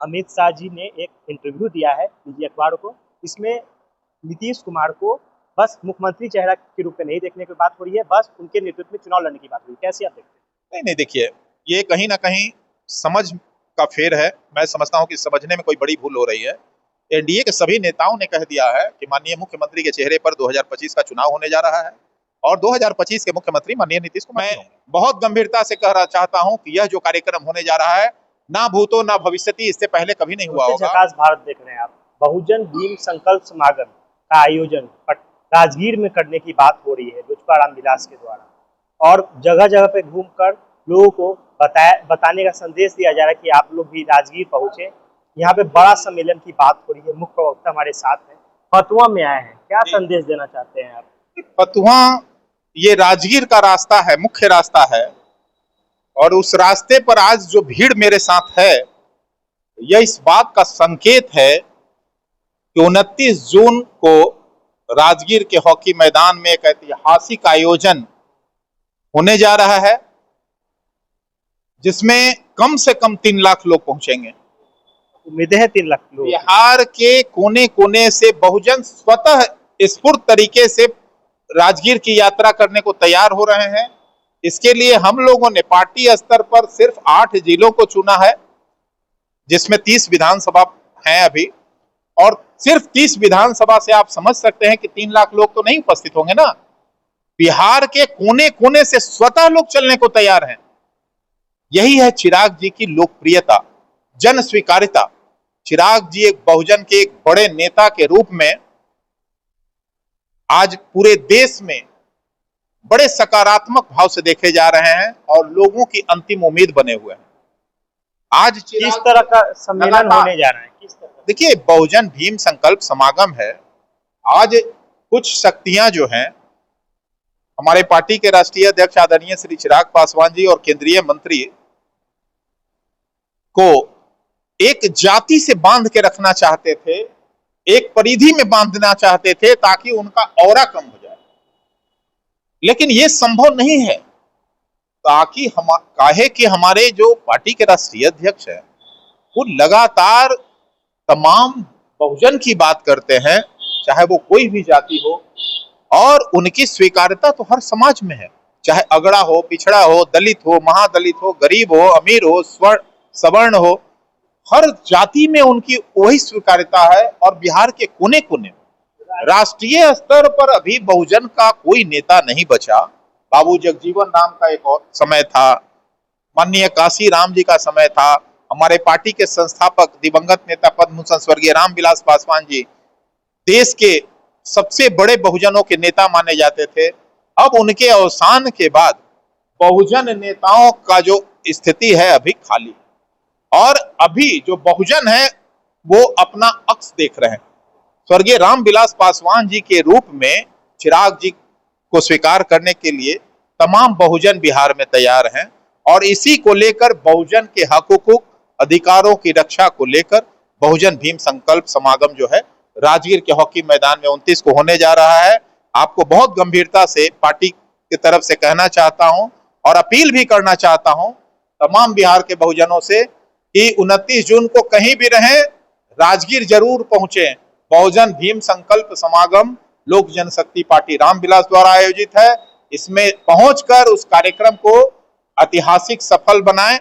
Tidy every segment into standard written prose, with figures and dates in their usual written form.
अमित शाह जी ने एक इंटरव्यू दिया है निजी अखबारों को। इसमें नीतीश कुमार को बस मुख्यमंत्री चेहरा के रूप में नहीं देखने की बात हो रही है, बस उनके नेतृत्व में चुनाव लड़ने की बात हो रही है। कैसे आप देखते हैं? नहीं नहीं, देखिए, ये कहीं ना कहीं समझ का फेर है। मैं समझता हूं कि समझने में कोई बड़ी भूल हो रही है। एनडीए के सभी नेताओं ने कह दिया है कि माननीय मुख्यमंत्री के चेहरे पर 2025 का चुनाव होने जा रहा है और 2025 के मुख्यमंत्री माननीय नीतीश कुमार। मैं बहुत गंभीरता से कहना चाहता हूं कि यह जो कार्यक्रम होने जा रहा है, ना भूतो ना भविष्यति, इससे पहले कभी नहीं हुआ होगा। झकास भारत देख रहे हैं आप। बहुजन भीम संकल्प समागम का आयोजन राजगीर में करने की बात हो रही है लुचपा रामविलास के द्वारा, और जगह जगह पे घूमकर लोगों को बताने का संदेश दिया जा रहा है कि आप लोग भी राजगीर पहुंचे। यहाँ पे बड़ा सम्मेलन की बात हो रही है। मुख्य प्रवक्ता हमारे साथ हैं, फतुहा में आए हैं। क्या संदेश देना चाहते हैं आप? फतुहा ये राजगीर का रास्ता है, मुख्य रास्ता है, और उस रास्ते पर आज जो भीड़ मेरे साथ है, यह इस बात का संकेत है कि 29 जून को राजगीर के हॉकी मैदान में एक ऐतिहासिक आयोजन होने जा रहा है, जिसमें कम से कम 3 लाख लोग पहुंचेंगे। उम्मीदें हैं 3 लाख लोग। बिहार के कोने कोने से बहुजन स्वतः स्फूर्त तरीके से राजगीर की यात्रा करने को तैयार हो रहे हैं। इसके लिए हम लोगों ने पार्टी स्तर पर सिर्फ 8 जिलों को चुना है, जिसमें 30 विधानसभा हैं अभी, और सिर्फ 30 विधानसभा से आप समझ सकते हैं कि 3 लाख लोग तो नहीं उपस्थित होंगे ना। बिहार के कोने कोने से स्वतः लोग चलने को तैयार हैं। यही है चिराग जी की लोकप्रियता, जन स्वीकारिता। चिराग जी एक बहुजन के एक बड़े नेता के रूप में आज पूरे देश में बड़े सकारात्मक भाव से देखे जा रहे हैं और लोगों की अंतिम उम्मीद बने हुए हैं। आज किस तरह का सम्मेलन होने जा रहा है? किस तरह? देखिए, बहुजन भीम संकल्प समागम है। आज कुछ शक्तियां जो हैं, हमारे पार्टी के राष्ट्रीय अध्यक्ष आदरणीय श्री चिराग पासवान जी और केंद्रीय मंत्री को एक जाति से बांध के रखना चाहते थे, एक परिधि में बांधना चाहते थे ताकि उनका औरा कम हो जाए, लेकिन यह संभव नहीं है। ताकि काहे कि हमारे जो पार्टी के राष्ट्रीय अध्यक्ष हैं, वो लगातार तमाम बहुजन की बात करते हैं, चाहे वो कोई भी जाति हो, और उनकी स्वीकार्यता तो हर समाज में है, चाहे अगड़ा हो, पिछड़ा हो, दलित हो, महादलित हो, गरीब हो, अमीर हो, सवर्ण हो, हर जाति में उनकी वही स्वीकार्यता है। और बिहार के कोने कोने राष्ट्रीय स्तर पर अभी बहुजन का कोई नेता नहीं बचा। बाबू जगजीवन राम का एक और समय था, माननीय काशी राम जी का समय था, हमारे पार्टी के संस्थापक दिवंगत नेता पद्मभूषण स्वर्गीय रामविलास पासवान जी देश के सबसे बड़े बहुजनों के नेता माने जाते थे। अब उनके अवसान के बाद बहुजन नेताओं का जो स्थिति है अभी खाली, और अभी जो बहुजन है वो अपना अक्स देख रहे हैं। स्वर्गीय रामविलास पासवान जी के रूप में चिराग जी को स्वीकार करने के लिए तमाम बहुजन बिहार में तैयार हैं, और इसी को लेकर बहुजन के हकूक अधिकारों की रक्षा को लेकर बहुजन भीम संकल्प समागम जो है राजगीर के हॉकी मैदान में 29 को होने जा रहा है। आपको बहुत गंभीरता से पार्टी की तरफ से कहना चाहता हूं और अपील भी करना चाहता हूं तमाम बिहार के बहुजनों से कि 29 जून को कहीं भी रहें, राजगीर जरूर पहुंचे। बहुजन भीम संकल्प समागम लोक जनशक्ति पार्टी रामविलास द्वारा आयोजित है। इसमें पहुंचकर उस कार्यक्रम को ऐतिहासिक सफल बनाएं।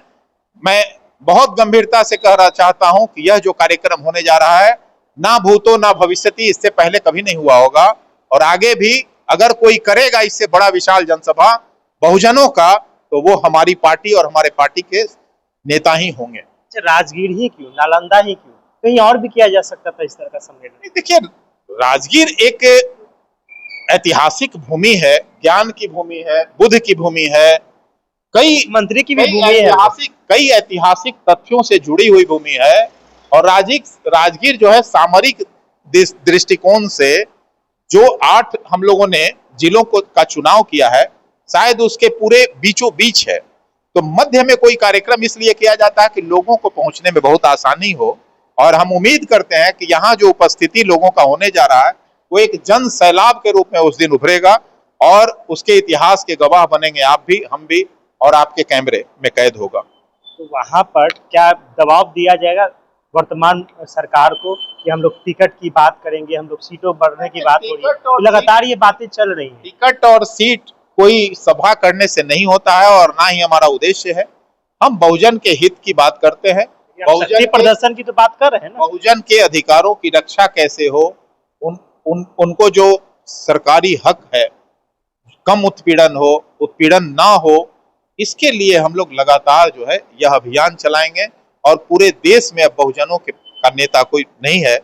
मैं बहुत गंभीरता से कहना चाहता हूं कि यह जो कार्यक्रम होने जा रहा है, ना भूतो ना भविष्यति, इससे पहले कभी नहीं हुआ होगा, और आगे भी अगर कोई करेगा इससे बड़ा विशाल जनसभा बहुजनों का, तो वो हमारी पार्टी और हमारे पार्टी के नेता ही होंगे। राजगीर ही क्यों, नालंदा ही क्यों, कहीं और भी किया जा सकता था इस तरह का सम्मेलन? देखिए, राजगीर एक ऐतिहासिक भूमि है, ज्ञान की भूमि है, बुद्ध की भूमि है, कई मंत्री की भी भूमि है, कई ऐतिहासिक तथ्यों से जुड़ी हुई भूमि है। और राजगीर जो है सामरिक दृष्टिकोण से जो 8 हम लोगों ने जिलों का चुनाव किया है, शायद उसके पूरे बीचों बीच है। तो मध्य में कोई कार्यक्रम इसलिए किया जाता है कि लोगों को पहुंचने में बहुत आसानी हो, और हम उम्मीद करते हैं कि यहाँ जो उपस्थिति लोगों का होने जा रहा है वो एक जन सैलाब के रूप में उस दिन उभरेगा, और उसके इतिहास के गवाह बनेंगे आप भी, हम भी, और आपके कैमरे में कैद होगा। तो वहां पर क्या दबाव दिया जाएगा वर्तमान सरकार को कि हम लोग टिकट की बात करेंगे, हम लोग सीटों बढ़ने की बात हो रही है, टिकट और तो लगातार ये बातें चल रही हैं। टिकट और सीट कोई सभा करने से नहीं होता है और ना ही हमारा उद्देश्य है। हम बहुजन के हित की बात करते हैं, शक्ति प्रदर्शन की तो बात कर रहे हैं ना। बहुजन के अधिकारों की रक्षा कैसे हो, उनको जो सरकारी हक है, कम उत्पीड़न हो, उत्पीड़न ना हो, इसके लिए हम लोग लगातार जो है यह अभियान चलाएंगे। और पूरे देश में अब बहुजनों का नेता कोई नहीं है।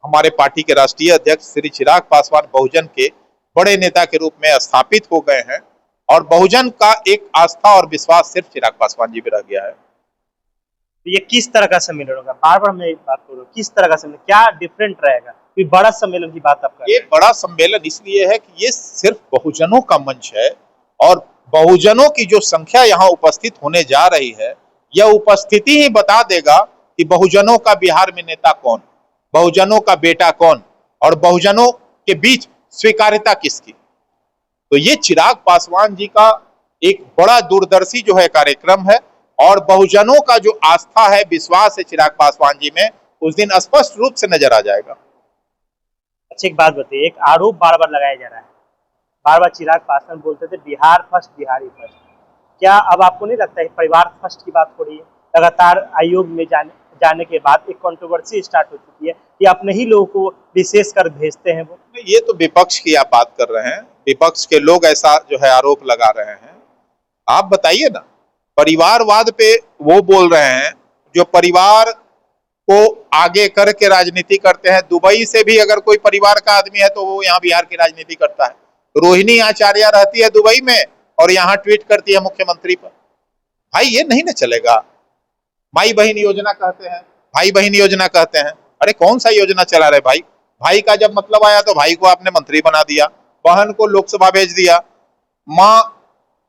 हमारे पार्टी के राष्ट्रीय अध्यक्ष श्री चिराग पासवान बहुजन के बड़े नेता के रूप में स्थापित हो गए हैं और बहुजन का एक आस्था और विश्वास सिर्फ चिराग पासवान जी में रह गया है। तो ये किस तरह का सम्मेलन होगा? बार बार मैं बात कर रहा हूँ, किस तरह का सम्मेलन, क्या डिफरेंट रहेगा? कोई बड़ा सम्मेलन की बात आप कर रहे ये हैं। बड़ा सम्मेलन इसलिए है कि ये सिर्फ बहुजनों का मंच है और बहुजनों की जो संख्या यहाँ उपस्थित होने जा रही है, यह उपस्थिति ही बता देगा कि बहुजनों का बिहार में नेता कौन, बहुजनों का बेटा कौन और बहुजनों के बीच स्वीकार्यता किसकी। तो ये चिराग पासवान जी का एक बड़ा दूरदर्शी जो है कार्यक्रम है और बहुजनों का जो आस्था है, विश्वास है चिराग पासवान जी में, उस दिन स्पष्ट रूप से नजर आ जाएगा। अच्छा, एक बात बताइए, एक आरोप बार बार लगाया जा रहा है, बार बार चिराग पासवान बोलते थे बिहार फर्स्ट, बिहारी फर्स्ट। क्या अब आपको नहीं लगता है परिवार फर्स्ट की बात हो रही है? लगातार आयोग में जाने के बाद एक कंट्रोवर्सी स्टार्ट हो चुकी है कि अपने ही लोगों को विशेष कर भेजते हैं वो। ये तो विपक्ष की आप बात कर रहे हैं, विपक्ष के लोग ऐसा जो है आरोप लगा रहे हैं। आप बताइए ना, परिवारवाद पे वो बोल रहे हैं जो परिवार को आगे करके राजनीति करते हैं। दुबई से भी अगर कोई परिवार का आदमी है तो वो यहाँ बिहार की राजनीति करता है। रोहिणी आचार्य रहती है दुबई में और यहाँ ट्वीट करती है मुख्यमंत्री पर। भाई ये नहीं ना चलेगा। माई बहन योजना कहते हैं, भाई बहन योजना कहते हैं। अरे कौन सा योजना चला रहे भाई? भाई का जब मतलब आया तो भाई को आपने मंत्री बना दिया, बहन को लोकसभा भेज दिया,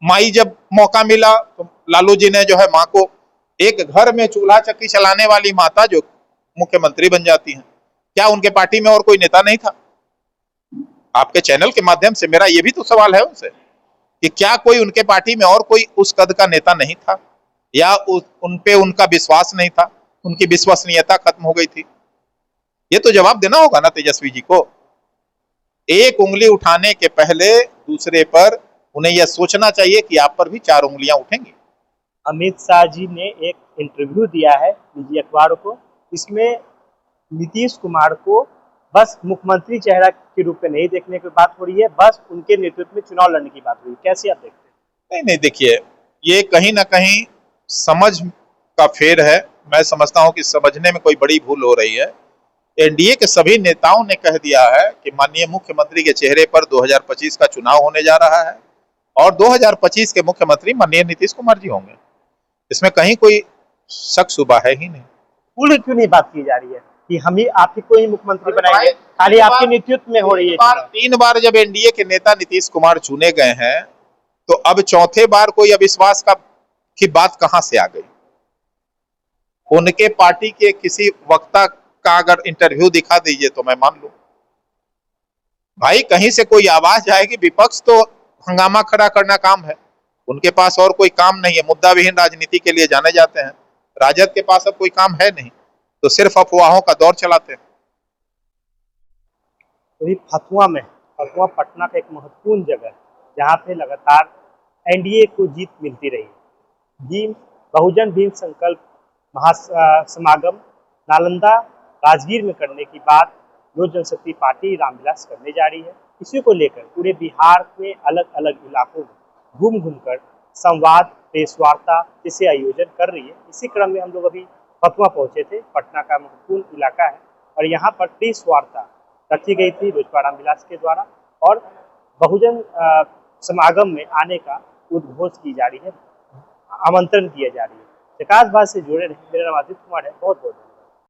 माई जब मौका मिला तो लालू जी ने जो है माँ को, एक घर में चूल्हा चक्की चलाने वाली माता जो मुख्यमंत्री बन जाती हैं। क्या उनके पार्टी में और कोई नेता नहीं था? आपके चैनल के माध्यम से मेरा ये भी तो सवाल है उनसे कि क्या कोई उनके पार्टी में और कोई उस कद का नेता नहीं था, या उन पे उनका विश्वास नहीं था, उनकी विश्वसनीयता खत्म हो गई थी? ये तो जवाब देना होगा ना तेजस्वी जी को। एक उंगली उठाने के पहले दूसरे पर उन्हें यह सोचना चाहिए कि आप पर भी 4 उंगलियां उठेंगी। अमित शाह जी ने एक इंटरव्यू दिया है निजी अखबारों को, इसमें नीतीश कुमार को बस मुख्यमंत्री चेहरा के रूप में नहीं देखने की बात हो रही है, बस उनके नेतृत्व में चुनाव लड़ने की बात हो रही है। कैसे आप देखते हैं? नहीं देखिए, ये कहीं ना कहीं समझ का फेर है। मैं समझता हूं कि समझने में कोई बड़ी भूल हो रही है। एनडीए के सभी नेताओं ने कह दिया है कि माननीय मुख्यमंत्री के चेहरे पर 2025 का चुनाव होने जा रहा है और 2025 के मुख्यमंत्री माननीय नीतीश कुमार जी होंगे। इसमें कहीं कोई शक शुबा है ही नहीं। पूरी क्यों नहीं बात की जा रही है कि हम ही आप ही को ही मुख्यमंत्री बनाएंगे? खाली आपके नेतृत्व में हो रही है। 3 बार जब एनडीए के नेता नीतीश कुमार चुने गए हैं तो अब चौथे बार कोई अविश्वास की बात कहां से आ गई? उनके पार्टी के किसी वक्ता का अगर इंटरव्यू दिखा दीजिए तो मैं मान लूं। भाई कहीं से कोई आवाज आएगी। विपक्ष तो हंगामा खड़ा करना काम है, उनके पास और कोई काम नहीं है। मुद्दा विहीन राजनीति के लिए जाने जाते हैं। राजद के पास अब कोई काम है नहीं, तो सिर्फ अफवाहों का दौर चलाते हैं। वही फतुआ पटना का एक महत्वपूर्ण जगह है जहाँ पे लगातार एनडीए को जीत मिलती रही। बहुजन भीम संकल्प महासमागम नालंदा राजगीर में करने की बात लोक जनशक्ति पार्टी रामविलास करने जा रही है। इसी को लेकर पूरे बिहार में अलग अलग इलाकों में घूम घूम कर संवाद, प्रेस वार्ता जैसे आयोजन कर रही है। इसी क्रम में हम लोग अभी फतुआ पहुंचे थे। पटना का महत्वपूर्ण इलाका है और यहाँ पर प्रेस वार्ता रखी गई थी लोजपा रामविलास के द्वारा और बहुजन समागम में आने का उद्घोष की जा रही है, आमंत्रण दिया जा रही है। विकास बात से जुड़े रहे। मेरा नाम आदित्य कुमार है। बहुत बहुत